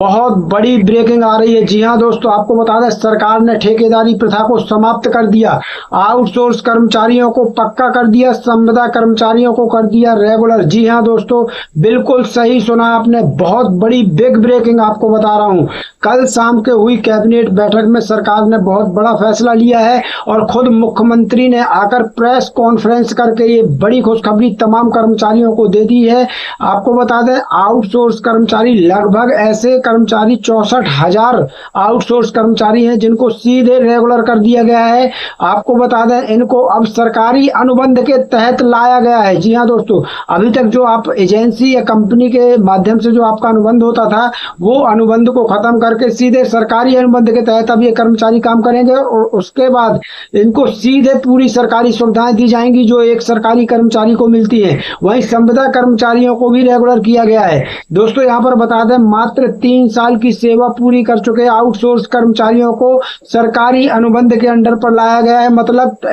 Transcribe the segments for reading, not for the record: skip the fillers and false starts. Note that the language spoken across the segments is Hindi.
बहुत बड़ी ब्रेकिंग आ रही है। जी हां दोस्तों, आपको बता दें सरकार ने ठेकेदारी प्रथा को समाप्त कर दिया। आउटसोर्स कर्मचारियों को पक्का कर दिया, संविदा कर्मचारियों को कर दिया रेगुलर। जी हां दोस्तों, बिल्कुल सही सुना आपने। बहुत बड़ी बिग ब्रेकिंग आपको बता रहा हूं। कल शाम के हुई कैबिनेट बैठक में सरकार ने बहुत बड़ा फैसला लिया है और खुद मुख्यमंत्री ने आकर प्रेस कॉन्फ्रेंस करके ये बड़ी खुशखबरी तमाम कर्मचारियों को दे दी है। आपको बता दें आउटसोर्स कर्मचारी लगभग ऐसे कर्मचारी 64,000 आउटसोर्स कर्मचारी हैं जिनको सीधे रेगुलर कर दिया गया है। आपको बता दें इनको अब सरकारी अनुबंध के तहत लाया गया है। जी हां दोस्तों, अभी तक जो आप एजेंसी या कंपनी के माध्यम से जो आपका अनुबंध होता था वो अनुबंध को खत्म करके सीधे सरकारी अनुबंध के तहत अब ये कर्मचारी काम करेंगे और उसके बाद इनको सीधे पूरी सरकारी सुविधाएं दी जाएंगी जो एक सरकारी कर्मचारी को मिलती है। वहीं संविदा कर्मचारियों को भी रेगुलर किया गया है। दोस्तों यहाँ पर बता दें मात्र 3 साल की सेवा पूरी कर चुके आउटसोर्स कर्मचारियों को सरकारी अनुबंध के अंडर पर लाया गया है। मतलब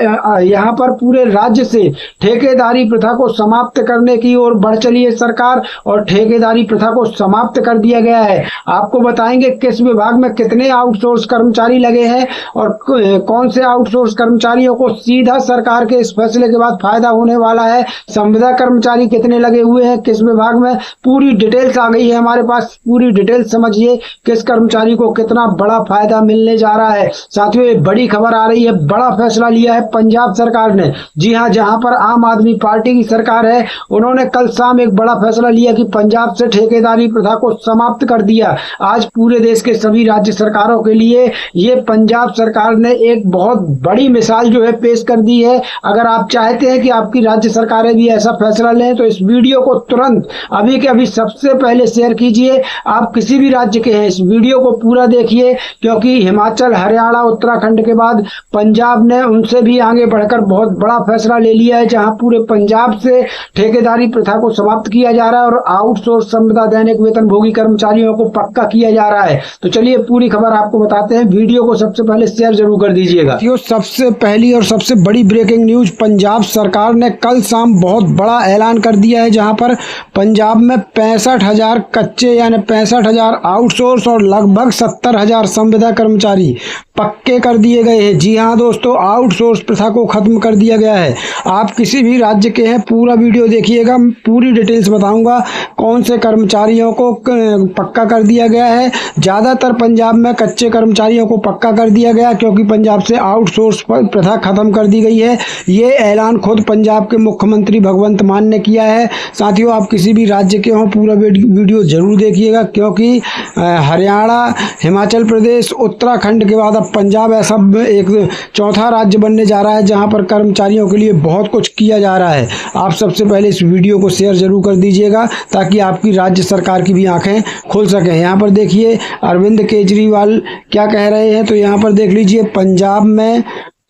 यहाँ पर पूरे राज्य से ठेकेदारी प्रथा को समाप्त करने की ओर बढ़ चली है सरकार और ठेकेदारी प्रथा को समाप्त कर दिया गया है। आपको बताएंगे किस विभाग में कितने आउटसोर्स कर्मचारी लगे हैं और कौन से आउटसोर्स कर्मचारियों को सीधा सरकार के इस फैसले के बाद फायदा होने वाला है। संविदा कर्मचारी कितने लगे हुए हैं किस विभाग में, पूरी डिटेल्स आ गई है हमारे पास। पूरी डिटेल्स समझिए किस कर्मचारी को कितना बड़ा फायदा मिलने जा रहा है। साथियों ये बड़ी खबर आ रही है, बड़ा फैसला लिया है पंजाब सरकार ने। जी हां, जहां पर आम आदमी पार्टी की सरकार है उन्होंने कल शाम एक बड़ा फैसला लिया कि पंजाब से ठेकेदारी प्रथा को समाप्त कर दिया। आज पूरे देश के सभी राज्य सरकारों के लिए ये पंजाब सरकार ने एक बहुत बड़ी मिसाल जो है पेश कर दी है। अगर आप चाहते हैं कि आपकी राज्य सरकारें भी ऐसा फैसला लें तो इस वीडियो को तुरंत अभी के अभी सबसे पहले शेयर कीजिए। आप किसी भी राज्य के हैं इस वीडियो को पूरा देखिए, क्योंकि हिमाचल, हरियाणा, उत्तराखंड के बाद पंजाब ने उनसे भी आगे बढ़कर बहुत बड़ा फैसला ले लिया है, जहां पूरे पंजाब से ठेकेदारी प्रथा को समाप्त किया जा रहा है और आउटसोर्स संविदा दैनिक वेतनभोगी कर्मचारियों को पक्का किया जा रहा है। तो चलिए पूरी खबर आपको बताते हैं। वीडियो को सबसे पहले शेयर जरूर कर दीजिएगा। सबसे पहली और सबसे बड़ी ब्रेकिंग न्यूज, पंजाब सरकार ने कल शाम बहुत बड़ा ऐलान कर दिया है, जहां पर पंजाब में 65,000 कच्चे यानी 65,000 आउटसोर्स और लगभग 70,000 संविदा कर्मचारी पक्के कर दिए गए हैं। जी हां दोस्तों, आउटसोर्स प्रथा को खत्म कर दिया गया है। आप किसी भी राज्य के हैं पूरा वीडियो देखिएगा, पूरी डिटेल्स बताऊंगा कौन से कर्मचारियों को पक्का कर दिया गया है। ज़्यादातर पंजाब में कच्चे कर्मचारियों को पक्का कर दिया गया क्योंकि पंजाब से आउटसोर्स प्रथा खत्म कर दी गई है। ये ऐलान खुद पंजाब के मुख्यमंत्री भगवंत मान ने किया है। साथियों आप किसी भी राज्य के हों पूरा वीडियो जरूर देखिएगा, क्योंकि हरियाणा, हिमाचल प्रदेश, उत्तराखंड के बाद अब पंजाब ऐसा एक चौथा राज्य बनने जा रहा है जहां पर कर्मचारियों के लिए बहुत कुछ किया जा रहा है। आप सबसे पहले इस वीडियो को शेयर जरूर कर दीजिएगा ताकि आपकी राज्य सरकार की भी आंखें खुल सकें। यहाँ पर देखिए अरविंद केजरीवाल क्या कह रहे हैं, तो यहाँ पर देख लीजिए पंजाब में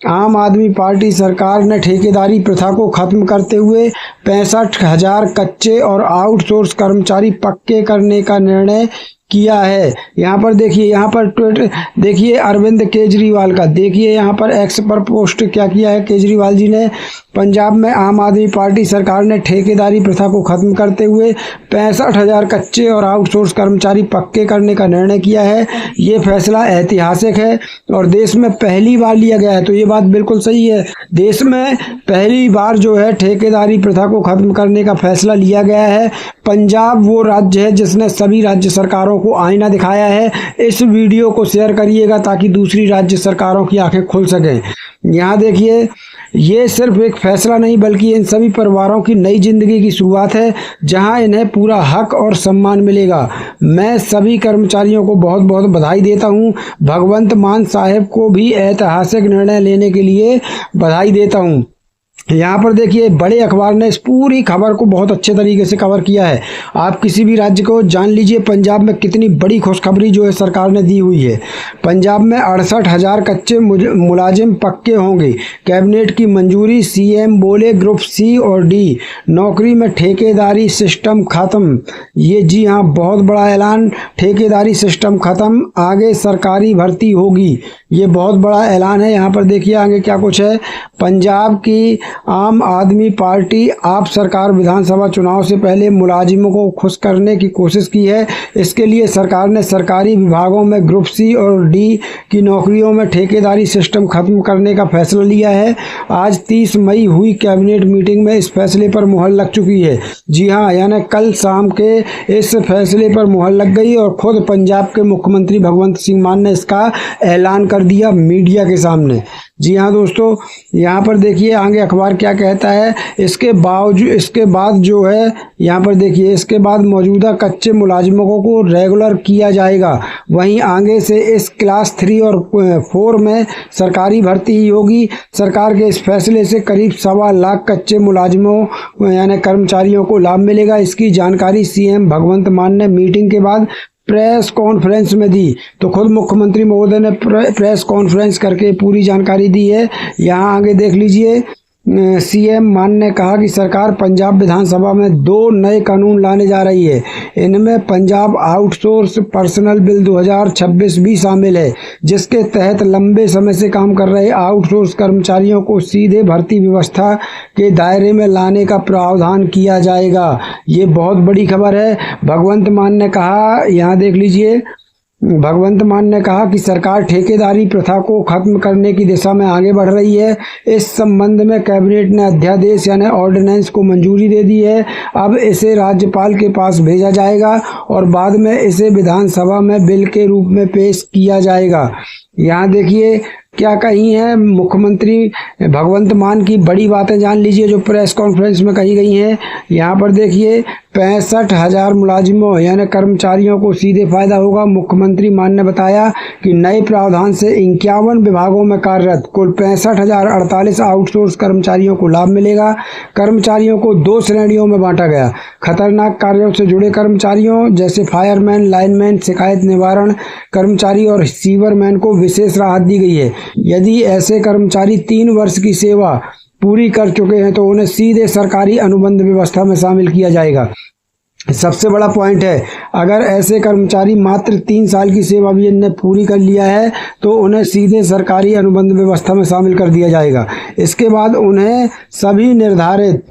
आम आदमी पार्टी सरकार ने ठेकेदारी प्रथा को खत्म करते हुए 65,000 कच्चे और आउटसोर्स कर्मचारी पक्के करने का निर्णय किया है। यहाँ पर देखिए, यहाँ पर ट्विटर देखिए अरविंद केजरीवाल का, देखिए यहाँ पर एक्स पर पोस्ट क्या किया है केजरीवाल जी ने। पंजाब में आम आदमी पार्टी सरकार ने ठेकेदारी प्रथा को खत्म करते हुए 65,000 कच्चे और आउटसोर्स कर्मचारी पक्के करने का निर्णय किया है। ये फैसला ऐतिहासिक है और देश में पहली बार लिया गया है। तो ये बात बिल्कुल सही है, देश में पहली बार जो है ठेकेदारी प्रथा को खत्म करने का फैसला लिया गया है। पंजाब वो राज्य है जिसने सभी राज्य सरकारों को आईना दिखाया है। इस वीडियो को शेयर करिएगा ताकि दूसरी राज्य सरकारों की आंखें खुल सकें। यहाँ देखिए, ये सिर्फ एक फैसला नहीं बल्कि इन सभी परिवारों की नई जिंदगी की शुरुआत है जहां इन्हें पूरा हक और सम्मान मिलेगा। मैं सभी कर्मचारियों को बहुत बहुत बधाई देता हूं। भगवंत मान साहब को भी ऐतिहासिक निर्णय लेने के लिए बधाई देता हूं। यहाँ पर देखिए बड़े अखबार ने इस पूरी खबर को बहुत अच्छे तरीके से कवर किया है। आप किसी भी राज्य को जान लीजिए पंजाब में कितनी बड़ी खुशखबरी जो है सरकार ने दी हुई है। पंजाब में 68,000 कच्चे मुलाजिम पक्के होंगे, कैबिनेट की मंजूरी, सीएम बोले ग्रुप सी और डी नौकरी में ठेकेदारी सिस्टम खत्म। ये जी हाँ, बहुत बड़ा ऐलान, ठेकेदारी सिस्टम खत्म, आगे सरकारी भर्ती होगी। ये बहुत बड़ा ऐलान है। यहाँ पर देखिए आगे क्या कुछ है। पंजाब की आम आदमी पार्टी आप सरकार विधानसभा चुनाव से पहले मुलाजिमों को खुश करने की कोशिश की है। इसके लिए सरकार ने सरकारी विभागों में ग्रुप सी और डी की नौकरियों में ठेकेदारी सिस्टम खत्म करने का फैसला लिया है। आज 30 मई हुई कैबिनेट मीटिंग में इस फैसले पर मुहर लग चुकी है। जी हाँ, यानी कल शाम के इस फैसले पर मुहर लग गई और खुद पंजाब के मुख्यमंत्री भगवंत सिंह मान ने इसका ऐलान कर दिया मीडिया के सामने। जी हाँ दोस्तों, यहाँ पर देखिए आगे अखबार क्या कहता है। इसके बाद जो है यहाँ पर देखिए, इसके बाद मौजूदा कच्चे मुलाजिमों को रेगुलर किया जाएगा। वहीं आगे से इस क्लास 3 और 4 में सरकारी भर्ती ही होगी। सरकार के इस फैसले से करीब 1.25 लाख कच्चे मुलाजिमों यानी कर्मचारियों को लाभ मिलेगा। इसकी जानकारी सीएम भगवंत मान ने मीटिंग के बाद प्रेस कॉन्फ्रेंस में दी। तो खुद मुख्यमंत्री महोदय ने प्रेस कॉन्फ्रेंस करके पूरी जानकारी दी है। यहाँ आगे देख लीजिए, सीएम मान ने कहा कि सरकार पंजाब विधानसभा में 2 नए कानून लाने जा रही है। इनमें पंजाब आउटसोर्स पर्सनल बिल 2026 भी शामिल है, जिसके तहत लंबे समय से काम कर रहे आउटसोर्स कर्मचारियों को सीधे भर्ती व्यवस्था के दायरे में लाने का प्रावधान किया जाएगा। ये बहुत बड़ी खबर है। भगवंत मान ने कहा, यहाँ देख लीजिए, भगवंत मान ने कहा कि सरकार ठेकेदारी प्रथा को खत्म करने की दिशा में आगे बढ़ रही है। इस संबंध में कैबिनेट ने अध्यादेश यानी ऑर्डिनेंस को मंजूरी दे दी है। अब इसे राज्यपाल के पास भेजा जाएगा और बाद में इसे विधानसभा में बिल के रूप में पेश किया जाएगा। यहाँ देखिए क्या कही है मुख्यमंत्री भगवंत मान की बड़ी बातें जान लीजिए जो प्रेस कॉन्फ्रेंस में कही गई हैं। यहाँ पर देखिए 65,000 मुलाजिमों यानी कर्मचारियों को सीधे फायदा होगा। मुख्यमंत्री मान ने बताया कि नए प्रावधान से 51 विभागों में कार्यरत कुल 65,048 आउटसोर्स कर्मचारियों को लाभ मिलेगा। कर्मचारियों को 2 श्रेणियों में बांटा गया। खतरनाक कार्यों से जुड़े कर्मचारियों जैसे फायरमैन, लाइनमैन, शिकायत निवारण कर्मचारी और सीवरमैन को विशेष राहत दी गई है। यदि ऐसे कर्मचारी 3 वर्ष की सेवा पूरी कर चुके हैं तो उन्हें सीधे सरकारी अनुबंध व्यवस्था में शामिल किया जाएगा। सबसे बड़ा पॉइंट है, अगर ऐसे कर्मचारी मात्र 3 साल की सेवा भी इनने पूरी कर लिया है तो उन्हें सीधे सरकारी अनुबंध व्यवस्था में शामिल कर दिया जाएगा। इसके बाद उन्हें सभी निर्धारित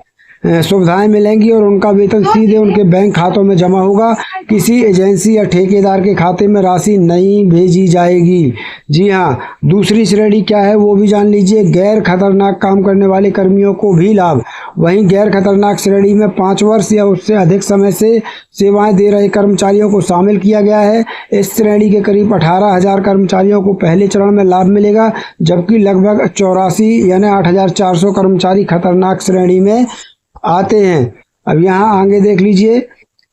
सुविधाएं मिलेंगी और उनका वेतन सीधे उनके बैंक खातों में जमा होगा। किसी एजेंसी या ठेकेदार के खाते में राशि नहीं भेजी जाएगी। जी हाँ, दूसरी श्रेणी क्या है वो भी जान लीजिए। गैर खतरनाक काम करने वाले कर्मियों को भी लाभ। वहीं गैर खतरनाक श्रेणी में 5 वर्ष या उससे अधिक समय से सेवाएं दे रहे कर्मचारियों को शामिल किया गया है। इस श्रेणी के करीब 18,000 कर्मचारियों को पहले चरण में लाभ मिलेगा, जबकि लगभग 84 यानी 8,400 कर्मचारी खतरनाक श्रेणी में आते हैं। अब यहाँ आगे देख लीजिए,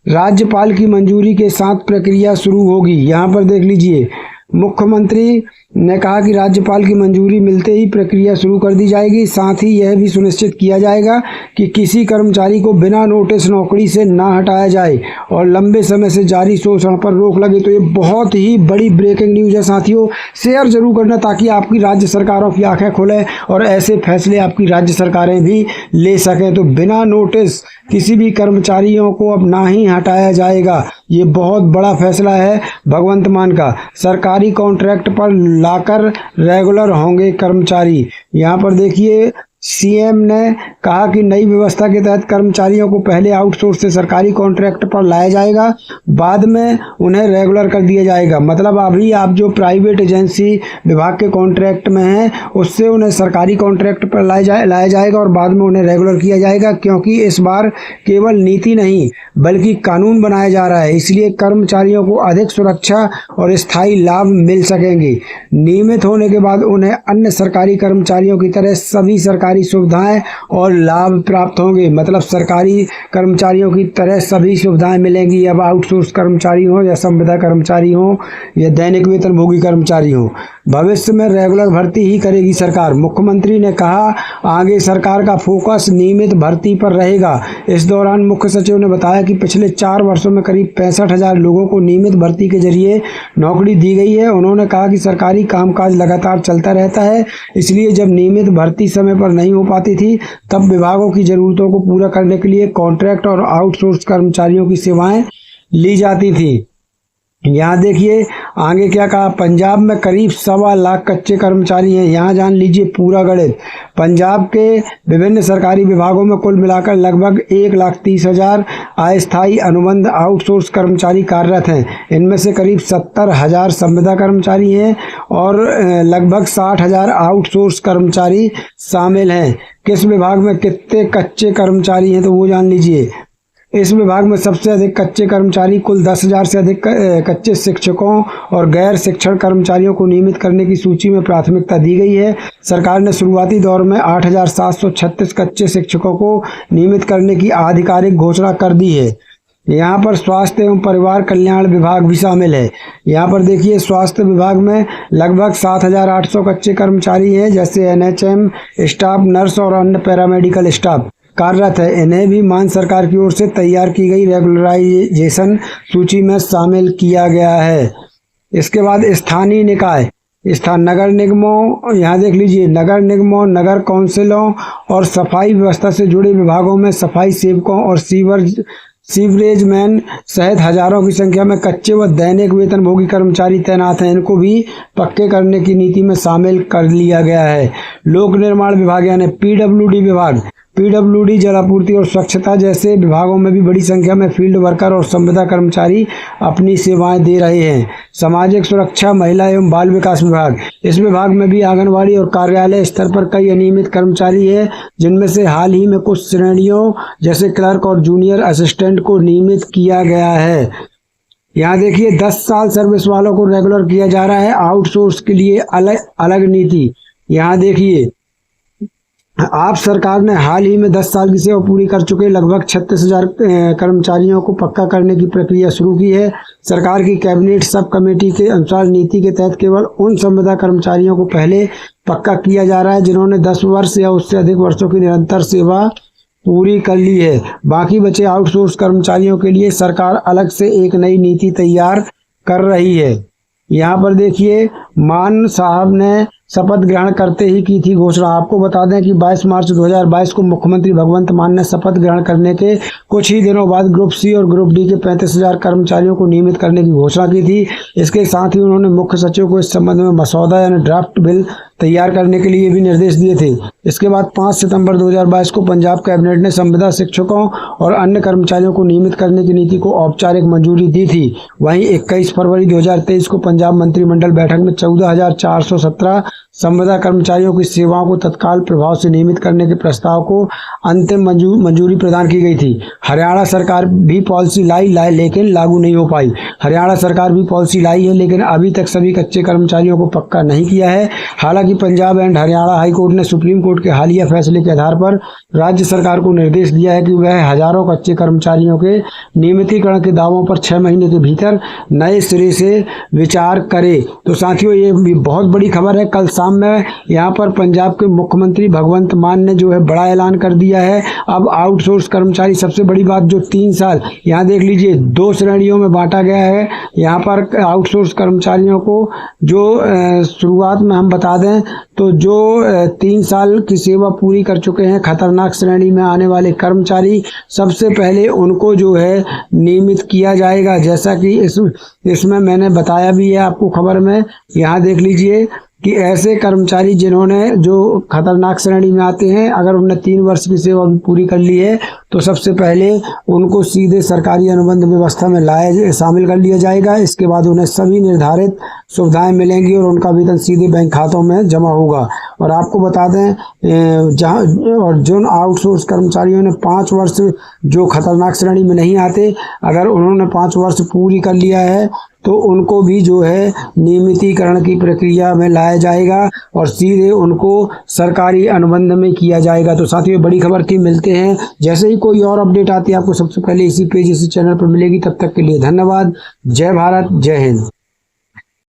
राज्यपाल की मंजूरी के साथ प्रक्रिया शुरू होगी। यहाँ पर देख लीजिए, मुख्यमंत्री ने कहा कि राज्यपाल की मंजूरी मिलते ही प्रक्रिया शुरू कर दी जाएगी। साथ ही यह भी सुनिश्चित किया जाएगा कि किसी कर्मचारी को बिना नोटिस नौकरी से ना हटाया जाए और लंबे समय से जारी शोषण पर रोक लगे। तो ये बहुत ही बड़ी ब्रेकिंग न्यूज़ है साथियों, शेयर जरूर करना ताकि आपकी राज्य सरकारों की आंखें खुलें और ऐसे फैसले आपकी राज्य सरकारें भी ले सकें। तो बिना नोटिस किसी भी कर्मचारियों को अब ना ही हटाया जाएगा। ये बहुत बड़ा फैसला है भगवंत मान का। सरकारी कॉन्ट्रैक्ट पर लाकर रेगुलर होंगे कर्मचारी। यहाँ पर देखिए सीएम ने कहा कि नई व्यवस्था के तहत कर्मचारियों को पहले आउटसोर्स से सरकारी कॉन्ट्रैक्ट पर लाया जाएगा, बाद में उन्हें रेगुलर कर दिया जाएगा। मतलब अभी आप जो प्राइवेट एजेंसी विभाग के कॉन्ट्रैक्ट में हैं उससे उन्हें सरकारी कॉन्ट्रैक्ट पर लाया जाएगा और बाद में उन्हें रेगुलर किया जाएगा, क्योंकि इस बार केवल नीति नहीं बल्कि कानून बनाया जा रहा है। इसलिए कर्मचारियों को अधिक सुरक्षा और स्थायी लाभ मिल सकेंगे। नियमित होने के बाद उन्हें अन्य सरकारी कर्मचारियों की तरह सभी सरकारी सुविधाएं और लाभ प्राप्त होंगे। मतलब सरकारी कर्मचारियों की तरह सभी सुविधाएं मिलेंगी। अब आउटसोर्स कर्मचारी हो या संविदा कर्मचारी हो या दैनिक वेतनभोगी कर्मचारी हो, भविष्य में रेगुलर भर्ती ही करेगी सरकार। मुख्यमंत्री ने कहा आगे सरकार का फोकस नियमित भर्ती पर रहेगा। इस दौरान मुख्य सचिव ने बताया कि पिछले 4 वर्षों में करीब 65,000 लोगों को नियमित भर्ती के जरिए नौकरी दी गई है। उन्होंने कहा कि सरकारी कामकाज लगातार चलता रहता है, इसलिए जब नियमित भर्ती समय पर नहीं हो पाती थी तब विभागों की जरूरतों को पूरा करने के लिए कॉन्ट्रैक्ट और आउटसोर्स कर्मचारियों की सेवाएं ली जाती थी। यहाँ देखिए आगे क्या कहा, पंजाब में करीब 1.25 लाख कच्चे कर्मचारी हैं। यहाँ जान लीजिए पूरा गणित। पंजाब के विभिन्न सरकारी विभागों में कुल मिलाकर लगभग 1,30,000 अस्थायी अनुबंध आउटसोर्स कर्मचारी कार्यरत हैं। इनमें से करीब 70,000 संविदा कर्मचारी हैं और लगभग 60,000 आउटसोर्स कर्मचारी शामिल हैं। किस विभाग में कितने कच्चे कर्मचारी हैं तो वो जान लीजिए। इस विभाग में सबसे अधिक कच्चे कर्मचारी, कुल 10,000 से अधिक कच्चे शिक्षकों और गैर शिक्षण कर्मचारियों को नियमित करने की सूची में प्राथमिकता दी गई है। सरकार ने शुरुआती दौर में 8,736 कच्चे शिक्षकों को नियमित करने की आधिकारिक घोषणा कर दी है। यहाँ पर स्वास्थ्य एवं परिवार कल्याण विभाग भी शामिल है। यहाँ पर देखिए स्वास्थ्य विभाग में लगभग 7,800 कच्चे कर्मचारी हैं, जैसे NHM स्टाफ, नर्स और अन्य पैरामेडिकल स्टाफ कार्यरत है। इन्हें भी मान सरकार की ओर से तैयार की गई रेगुलराइजेशन सूची में शामिल किया गया है। इसके बाद स्थानीय निकाय, नगर निगमों, यहाँ देख लीजिए नगर निगमों, नगर कौंसिलों और सफाई व्यवस्था से जुड़े विभागों में सफाई सेवकों और सीवरेज मैन सहित हजारों की संख्या में कच्चे व दैनिक वेतनभोगी कर्मचारी तैनात हैं। इनको भी पक्के करने की नीति में शामिल कर लिया गया है। लोक निर्माण विभाग यानी PWD विभाग, PWD जल आपूर्ति और स्वच्छता जैसे विभागों में भी बड़ी संख्या में फील्ड वर्कर और संविदा कर्मचारी अपनी सेवाएं दे रहे हैं। सामाजिक सुरक्षा, महिला एवं बाल विकास विभाग, इस विभाग में भी आंगनवाड़ी और कार्यालय स्तर पर कई अनियमित कर्मचारी हैं, जिनमें से हाल ही में कुछ श्रेणियों जैसे क्लर्क और जूनियर असिस्टेंट को नियमित किया गया है। यहाँ देखिए 10 साल सर्विस वालों को रेगुलर किया जा रहा है। आउटसोर्स के लिए अलग अलग नीति। यहाँ देखिए आप सरकार ने हाल ही में 10 साल की सेवा पूरी कर चुके लगभग 36,000 कर्मचारियों को पक्का करने की प्रक्रिया शुरू की है। सरकार की कैबिनेट सब कमेटी के अनुसार नीति के तहत केवल उन संविदा कर्मचारियों को पहले पक्का किया जा रहा है जिन्होंने 10 वर्ष या उससे अधिक वर्षों की निरंतर सेवा पूरी कर ली है। बाकी बचे आउटसोर्स कर्मचारियों के लिए सरकार अलग से एक नई नीति तैयार कर रही है। यहाँ पर देखिए मान साहब ने शपथ ग्रहण करते ही की थी घोषणा। आपको बता दें कि 22 मार्च 2022 को मुख्यमंत्री भगवंत मान ने शपथ ग्रहण करने के कुछ ही दिनों बाद ग्रुप सी और ग्रुप डी के 35,000 कर्मचारियों को नियमित करने की घोषणा की थी। इसके साथ ही उन्होंने मुख्य सचिव को इस संबंध में मसौदा यानी ड्राफ्ट बिल तैयार करने के लिए भी निर्देश दिए थे। इसके बाद 5 सितंबर 2022 को पंजाब कैबिनेट ने संविदा शिक्षकों और अन्य कर्मचारियों को नियमित करने की नीति को औपचारिक मंजूरी दी थी। वहीं 21 फरवरी 2023 को पंजाब मंत्रिमंडल बैठक में 14,417 संविदा कर्मचारियों की सेवाओं को तत्काल प्रभाव से नियमित करने के प्रस्ताव को अंतिम मंजूरी प्रदान की गई थी। हरियाणा सरकार भी पॉलिसी लाई लेकिन लागू नहीं हो पाई। हरियाणा सरकार भी पॉलिसी लाई है लेकिन अभी तक सभी कच्चे कर्मचारियों को पक्का नहीं किया है। हालांकि Punjab and Haryana high court ने सुप्रीम कोर्ट के हालिया फैसले के आधार पर राज्य सरकार को निर्देश दिया है कि वह हजारों कच्चे कर्मचारियों के नियमितीकरण के दावों पर 6 महीने के भीतर नए सिरे से विचार करे। तो साथियों ये भी बहुत बड़ी खबर है। कल शाम में यहाँ पर पंजाब के मुख्यमंत्री भगवंत मान ने जो है बड़ा ऐलान कर दिया है। अब आउटसोर्स कर्मचारी, सबसे बड़ी बात जो 3 साल, यहाँ देख लीजिए 2 श्रेणियों में बांटा गया है। यहाँ पर आउटसोर्स कर्मचारियों को जो शुरुआत में हम बता दें तो जो 3 साल की सेवा पूरी कर चुके हैं खतरनाक श्रेणी में आने वाले कर्मचारी, सबसे पहले उनको जो है नियमित किया जाएगा। जैसा कि इसमें मैंने बताया भी है आपको खबर में। यहाँ देख लीजिए कि ऐसे कर्मचारी जिन्होंने जो खतरनाक श्रेणी में आते हैं, अगर उन्होंने 3 वर्ष की सेवा पूरी कर ली है तो सबसे पहले उनको सीधे सरकारी अनुबंध व्यवस्था में शामिल कर लिया जाएगा। इसके बाद उन्हें सभी निर्धारित सुविधाएं मिलेंगी और उनका वेतन सीधे बैंक खातों में जमा होगा। और आपको बता दें जिन आउटसोर्स कर्मचारियों ने 5 वर्ष जो खतरनाक श्रेणी में नहीं आते, अगर उन्होंने 5 वर्ष पूरी कर लिया है तो उनको भी जो है नियमितीकरण की प्रक्रिया में लाया जाएगा और सीधे उनको सरकारी अनुबंध में किया जाएगा। तो साथियों बड़ी खबर की मिलते हैं, जैसे ही कोई और अपडेट आती है आपको सबसे पहले इसी पेज इसी चैनल पर मिलेगी। तब तक के लिए धन्यवाद। जय भारत, जय हिंद।